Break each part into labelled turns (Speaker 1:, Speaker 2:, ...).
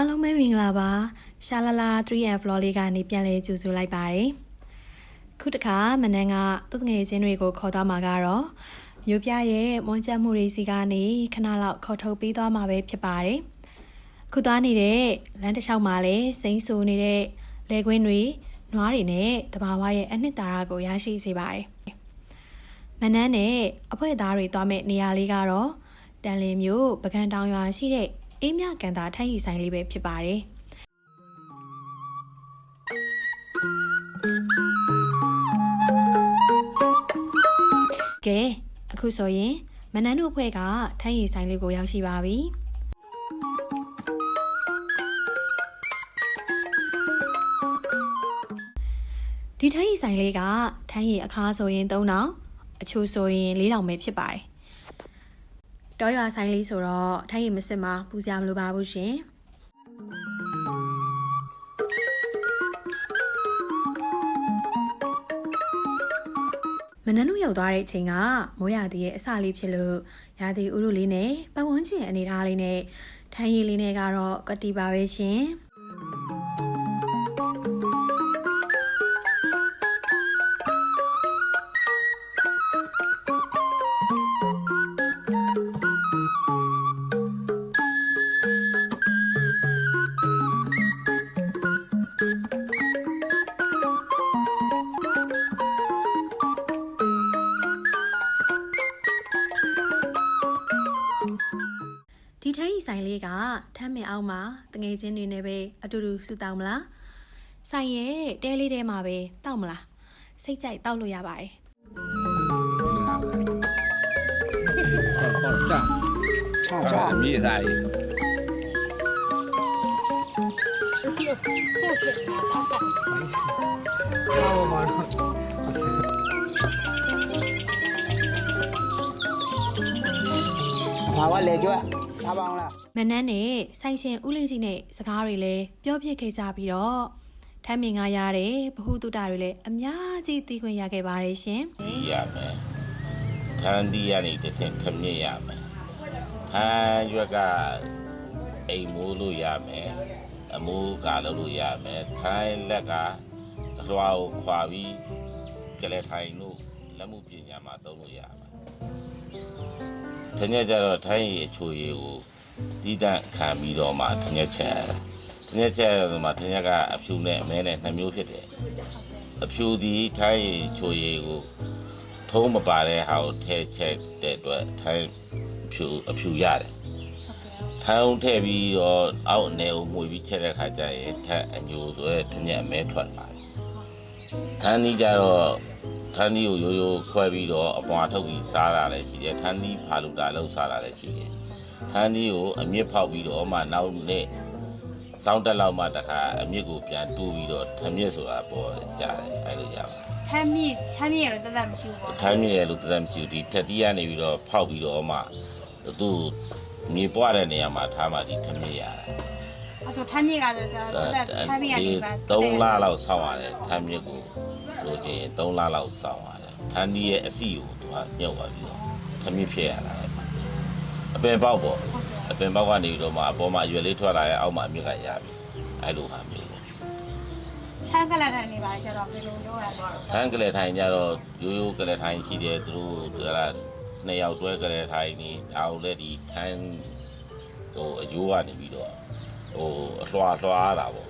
Speaker 1: အားလုံးပဲမင်္ဂလာပါရှာလာလာ 3F လော်လေးကနေပြန်လဲကြိုဆိုလိုက်ပါတယ်ခုတခါမနန်းကသူ့ငယ်ချင်းတွေကိုခေါ်သွားမှာကတော့မျိုးပြရဲ့မွန်းချက်မှုတွေစီကနေခဏလောက်ခေါ်ထုတ်ပေးသွားမှာပဲဖြစ်ပါတယ်ခုသွားနေတဲ့လမ်းတစ်လျှောက်မှာလဲစိမ့်ဆူနေတဲ့လေကွင်းတွေနွားတွေနဲ့တဘာဝရဲ့အနှစ်သာရကိုရရှိစေပါတယ်မနန်းနဲ့အဖွဲ့သားတွေသွားမဲ့နေရာလေးကတော့တန်လင်းမျိုးပကံတောင်ရွာရှိတဲ့အေးမြကန်တာထိုင်းရီဆိုင်လေးပဲဖြစ်ပါတယ်။ကဲအခုဆိုရင်မနန်းတို့အဖွဲ့ကထိုင်းရီဆိုင်လေးကိုရောက်ရှိပါပြီ။ဒီထိုင်းရီဆိုင်လေးကထိုင်းရီအခါဆိုရင်3000အချို့ဆိုရင်4000ပဲဖြစ်ပါတယ်။တောရွာဆိုင်လေးဆိုတော့ထိုင်းရီမစစ်မှာပူစရာမလိုပါဘူးရှင်မနန်းတို့ရောက်သွားတဲ့အချိန်ကမိုးရာသီရဲ့အစလေးဖြစ်လို့ရာသီဥတုလေးနဲ့ပတ်ဝန်းကျင်အနေထားလေးနဲ့ထိုင်းရီလေးနဲ့ကတော့ကတိပါပဲရှင်ဒီထိုင်းရီဆိုင်လေးကထမ်းမင်အောက်မှာတငယ်ချင်းတွေနဲ့ပဲအတူတူဆူတောင်းမလားဆိုင်ရဲ့တဲလေးထဲမှာပဲတောက်မလားစိတ်ကြိုက်တောက်လို့ရပါတယ်
Speaker 2: ချာမြေးသားကြီး
Speaker 3: ဘာဝလဲကြွစားပါအောင်လား
Speaker 1: မနန်းနဲ့ဆိုင်ရှင်ဦးလေးကြီးနဲ့စကားတွေလည်းပြောပြခဲ့ကြပြီးတော့ထမ်းမြင်ကရတဲ့ဘ ഹു တုတတွေလည်းအများကြီးသိခွင့်ရခဲ့ပါတယ်ရှင်
Speaker 2: ဒီရမယ်ထန်းဒီရနေတစ်ဆင့်ထမြင့်ရမယ်ထန်းရွက်ကအိမ်မိုးလို့ရမယ်အမိုးကလုပ်လို့ရမယ်ထိုင်းလက်ကလွှာကိုခွာပြီးကြလဲထိုင်လို့လက်မှုပညာမှာသုံးလို့ရမယ်တညက်ကြတော့ထိုင်းရီအချိုရည်ကိုဒီတန့်ခံပြီးတော့မှတညက်ချက်တော့မှတညက်ကအဖြူနဲ့အမဲနဲ့2မျိုးဖြစ်တယ်အဖြူဒီထိုင်းရီချိုရည်ကိုထုံးမပါတဲ့ဟာကိုထည့်ချက်တဲ့အတွက်ထိုင်းအဖြူရတယ်ထိုင်းထည့်ပြီးတော့အောက်အနေကိုမှုပြီးချက်တဲ့ခါကျရင်ထက်အညိုဆိုရဲတညက်အမဲထွက်လာတယ်ထန်းဒီကြတော့ထန်းဒီကိုရိုးရိုးခွဲပြီးတော့အပွားထုတ်ပြီးစားတာလည်းရှိတယ်ထန်းဒီဖာလူတာလောက်စားတာလည်းရှိတယ်ထန်းဒီကိုအမြင့်ဖောက်ပြီးတော့မှနောက်နေ့စောင်းတက်လောက်မှတခါအမြင့်ကိုပြန်တူးပြီးတော့ထမြင့်ဆိုတာပေါ်ကြတယ်အဲ့လိုရပါ
Speaker 4: ထမ်းမြင့်ရတော့တသက်မရှိဘူးပေါ့
Speaker 2: ထမ်းမြင့်ရလို့တသက်မရှိဘူးဒီထက်တီးကနေပြီးတော့ဖောက်ပြီးတော့မှသူ့မြေပွားတဲ့နေရာမှာထားမှဒီထမြင့်ရတယ်
Speaker 4: အဲ့တော့ထမ်းမြင့်ကဆိုတော့ထမ်းမြင့်ကနေပါ
Speaker 2: 3လလောက်ဆောင်းရတယ်ထမ်းမြင့်ကိုလိုချင်3လလောက်ဆောင်းရတယ်ထန်းဒီရဲ့အစီကိုသူကမြုပ်သွားပြီးတော့ထမြင့်ဖြစ်ရတာလေအပင်ပေါက်ပေါ့အပင်ပေါက်ကနေပြီးတော့မှအပေါ်မှာအရွယ်လေးထွက်လာရဲ့အောက်မှာအမြင့်ကရပြီအဲ့လိုဟာမျိုး
Speaker 4: ထန်းကလထိုင်နေပါကြတော့ဘယ်လိုလုပ်ရလဲ
Speaker 2: ထန်းကလေးထိုင်ကြတော့ရိုးရိုးကလေးထိုင်ရှိတယ်သူတို့က2ယောက်တွဲကလေးထိုင်နေဒါကိုလည်းဒီထန်းဟိုအယိုးကနေပြီးတော့ဟိုအလွှာတာပေါ့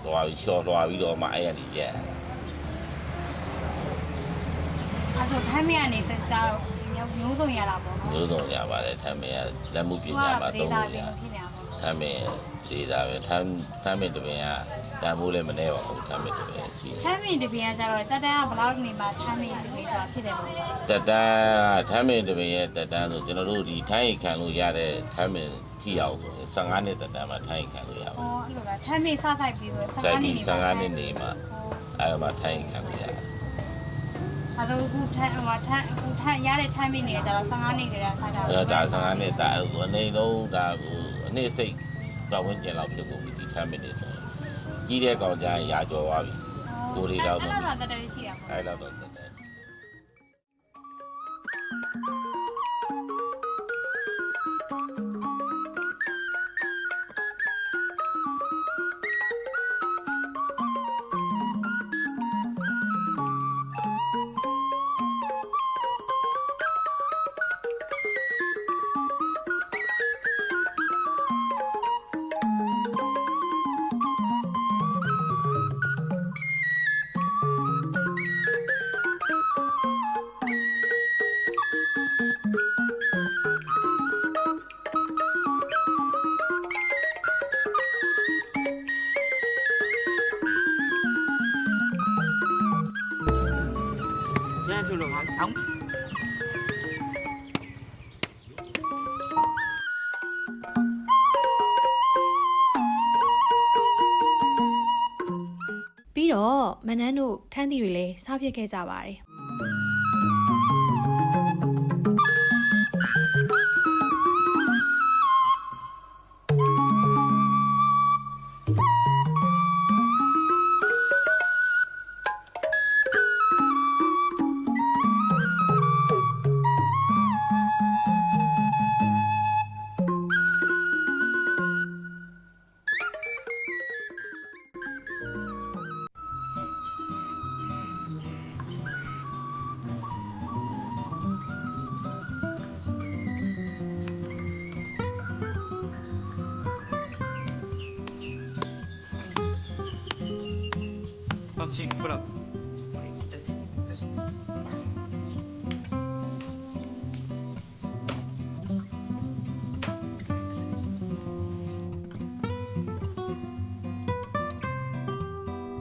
Speaker 2: လွှာပြီးလျှော်လွှာပြီးတော့မှအဲ့ရနေကြ
Speaker 4: အဲ့တော့ထမ်းမြင့်ကနေတက်ကြတော့မျိုးစုံရတာပေါ့နော်
Speaker 2: မျိုးစုံရပါတယ်ထမ်းမြင့်ကလက်မှုပညာမှာသုံးလို့ရထမ်းမြင့်ဒေတာပဲထမ်းမြင့်တပင်ကတန်ဖိုးလည်းမနှဲပါဘူးထမ်းမြင့်တပင်ရှိ
Speaker 4: ထမ်းမြင့်တပင်ကကြတော့တက်တန်းကဘယ်လောက်နေမှာထမ်းမြင့်တပင်ဆိုတာဖြစ်တယ်ပေါ့
Speaker 2: တက်တန်းထမ်းမြင့်တပင်ရဲ့တက်တန်းဆိုကျွန်တော်တို့ဒီထိုင်းခံလို့ရတဲ့ထမ်းမြင့်ထိအောင်ဆို15နှစ်တက်တန်းမှာထိုင်းခံလို့ရပါတယ်
Speaker 4: အဲ့လိုလားထမ်းမြင့်စဆိုင်ပြီးဆို
Speaker 2: 15နှစ်နေမှာအဲ့မှာထိုင်းခံလို့ရတယ်
Speaker 4: အဲ့တော့အခုထမ်းရတဲ့ထမ်းမြင့်နေကြတော့15နှစ်ကလေးစားတာ
Speaker 2: ဒါ15နှစ်ဒါအနေလုံးဒါကိုအနည်းစိတ်ပတ်ဝန်းကျင်လောက်ဖြစ်ကုန်ပြီဒီထမ်းမြင့်နေဆိုကြီးတဲ့ကောင်ကြရင်ရာကျော်သွားပြီကိုရီတော့
Speaker 4: အဲ့တော့တက်ရှိရပါ
Speaker 2: အဲ့တော့တက်
Speaker 3: အောင်
Speaker 1: ပြီးတော့မနန်းတို့ထန်းတီတွေလည်းစားဖြစ်ခဲ့ကြပါတယ်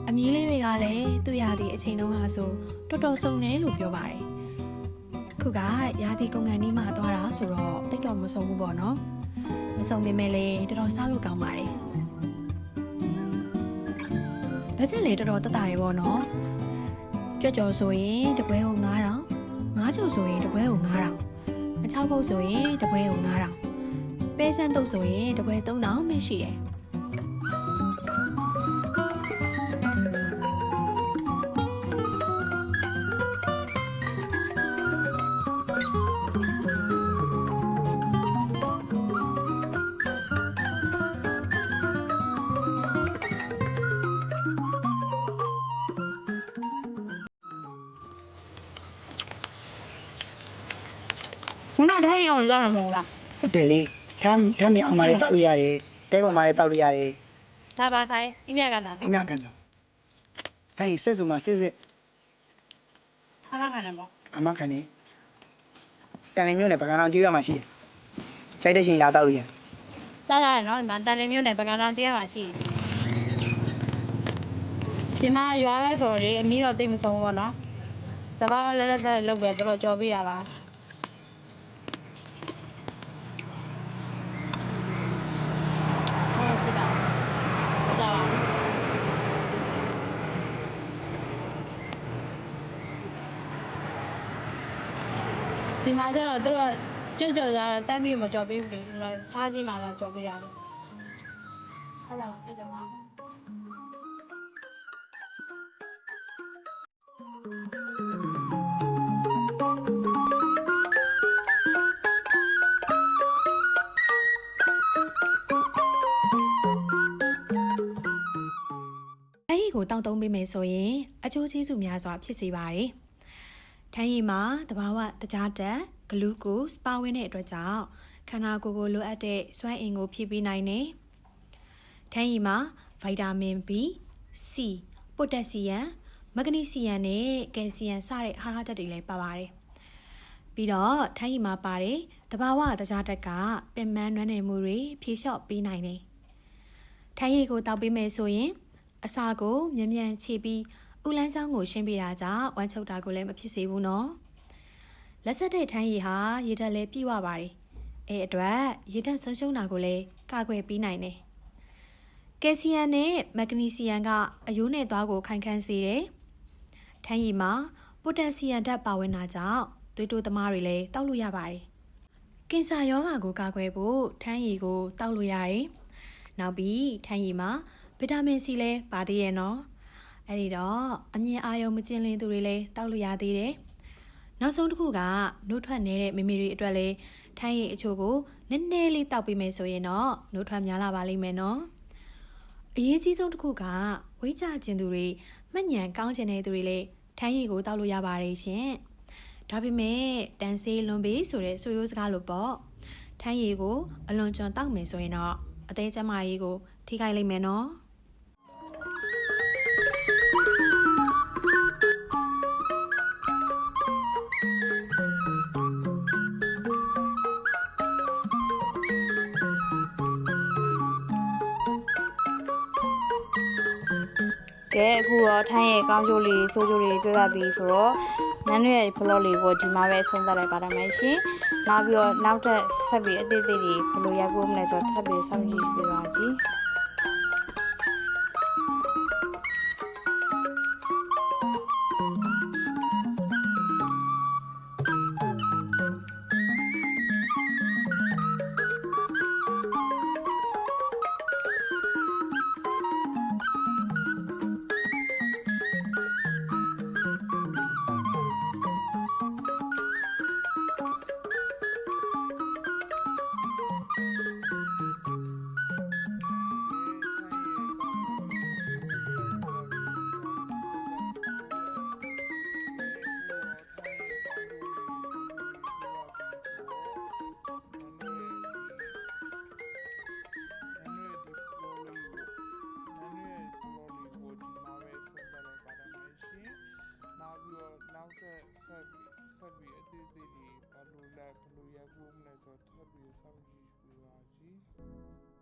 Speaker 1: အမီးလေးတွေကလည်းသူ့ရာသီအချိန်တုန်းကဆိုတော်တော်စုံတယ်လို့ပြောပါတယ်ခုကရာသီကုန်ကန်ဒီမှာသွားတာဆိုတော့တိတ်တော်မစုံဘူးပေါ့နော်မစုံပေမဲ့လည်းတော်တော်စားလို့ကောင်းပါတယ်ဘတ်ဂျက်လည်းတော်တော်တက်တာတယ်ပေါ့နော်ကြွကြော်ဆိုရင်တပွဲကို9000ငါးချိုဆိုရင်တပွဲကို9000အချောက်ပုတ်ဆိုရင်တပွဲကို9000ပဲစမ်းတုပ်ဆိုရင်တပွဲ3000ပဲရှိတယ်
Speaker 4: ခုနထိုင်အောင်ရမှာမဟုတ်လား
Speaker 3: ဟုတ်တယ်လေထမ်းမြောင်မာလေးတောက်လို့ရတယ်တဲပေါ်မှာလေးတောက်လို့ရတယ်
Speaker 4: ဒါပါဆိုင်အမြက်ကလာ
Speaker 3: အများကန်တော့ဟဲ့စစ်စုံမှာစစ်
Speaker 4: အားရခံတယ်ပေါ့
Speaker 3: အမကန်နေတန်လင်းမျိုးနဲ့ပကံအောင်ကြီးရမှာရှိတယ်ခြိုက်တဲ့ချိန်လာတောက်လို့ရ
Speaker 4: စားရတယ်နော်ဒီမှာတန်လင်းမျိုးနဲ့ပကံတောင်တရားမှာရှိတယ်ဒီမှာရွာပဲဆိုတော့အမီးတော့တိတ်မဆုံးဘူးပေါ့နော်တဘာလဲလဲလောက်ပဲတော်တော်ကြော်ပြရပါဒီမှာကျတော့တို့ကကြော်ကြတန်းပြီးမကြော်ပေးဘူးလေစားကြည့်မှလည်းကြော်ပေးရတယ်အဲ့ဒါပြကြမှာ
Speaker 1: ကိုတောင်းတုံးပေးမယ်ဆိုရင်အကျိုးကျေးဇူးများစွာဖြစ်စေပါတယ်။ထန်းရည်မှာတဘာဝတကြားတက်ဂလူးကိုစပါဝင်တဲ့အတွက်ကြောင့်ခန္ဓာကိုယ်ကိုလိုအပ်တဲ့စွမ်းအင်ကိုဖြည့်ပေးနိုင်တယ်။ထန်းရည်မှာဗိုက်တာမင် B, C, ပိုတက်ဆီယမ်, မဂနီဆီယမ်နဲ့ကယ်ဆီယမ်စတဲ့အာဟာရဓာတ်တွေလည်းပါပါတယ်။ပြီးတော့ထန်းရည်မှာပါတဲ့တဘာဝတကြားတက်ကပင်ပန်းနွမ်းနယ်မှုတွေဖြေလျှော့ပေးနိုင်တယ်။ထန်းရည်ကိုတောက်ပေးမယ်ဆိုရင်အစာကိုမြန်ချေပြီးဥလန်းချောင်းကိုရှင်းပြတာကြောင့်ဝမ်းချုပ်တာကိုလည်းမဖြစ်စေဘူးနော်လက်ဆက်တဲ့ထန်းရည်ဟာရေဓာတ်လည်းပြည့်ဝပါတယ်အဲအတွက်ရေဓာတ်ဆုံးရှုံးတာကိုလည်းကာကွယ်ပေးနိုင်တယ်ကယ်ဆီယမ်နဲ့မက်ဂနီဆီယမ်ကအယိုးနဲ့သွားကိုခိုင်ခန့်စေတယ်ထန်းရည်မှာပိုတက်ဆီယမ်ဓာတ်ပါဝင်တာကြောင့်သွေးတိုးသမားတွေလည်းတောက်လို့ရပါတယ်ကင်ဆာရောဂါကိုကာကွယ်ဖို့ထန်းရည်ကိုတောက်လို့ရတယ်နောက်ပြီးထန်းရည်မှာဗီတာမင်စီလည်းပါသေးရဲ့နော်အဲ့ဒီတော့အမြင်အာရုံမကျဉ်လင်းသူတွေလည်းတောက်လို့ရသေးတယ်နောက်ဆုံးတစ်ခုကနှုတ်ထွက်နေတဲ့မိမိတွေအတွက်လည်းထန်းရည်အချို့ကိုနည်းနည်းလေးတောက်ပေးမယ်ဆိုရင်တော့နှုတ်ထွက်များလာပါလိမ့်မယ်နော်အရေးကြီးဆုံးတစ်ခုကဝိကြကျင်သူတွေမှတ်ဉာဏ်ကောင်းကျင်တဲ့သူတွေလည်းထန်းရည်ကိုတောက်လို့ရပါတယ်ရှင်ဒါပေမဲ့တန်ဆေးလွန်ပေးဆိုတဲ့ဆိုရိုးစကားလိုပေါ့ထန်းရည်ကိုအလွန်ကျွံတောက်မယ်ဆိုရင်တော့အသေးကျမကြီးကိုထိခိုက်လိမ့်မယ်နော်
Speaker 4: ကဲအခုတော့ထန်းရဲ့ကောင်းကျိုးလေးဆိုးကျိုးလေးပြောရပြီဆိုတော့
Speaker 5: နန်းရဲ့ vlog လေးကိုဒီမှာပဲဆုံးသက်လိုက်ပါတော့မယ်ရှင်နောက်ပြီးတော့နောက်ထပ်ဆက်ပြီးအသေးသေးတွေဘယ်လိုရိုက်ဖို့မလဲဆိုတော့ထပ်ပြီးစောင့်ကြည့်ပေးပါကြည့်
Speaker 6: နောက်ဆက်ပြီးအသေးသေးတွေဘာလို့ရိုက်ဖို့မလဲဆိုတော့ထပ်ပြီးစောင့်ကြည့်ပြပါကြည့်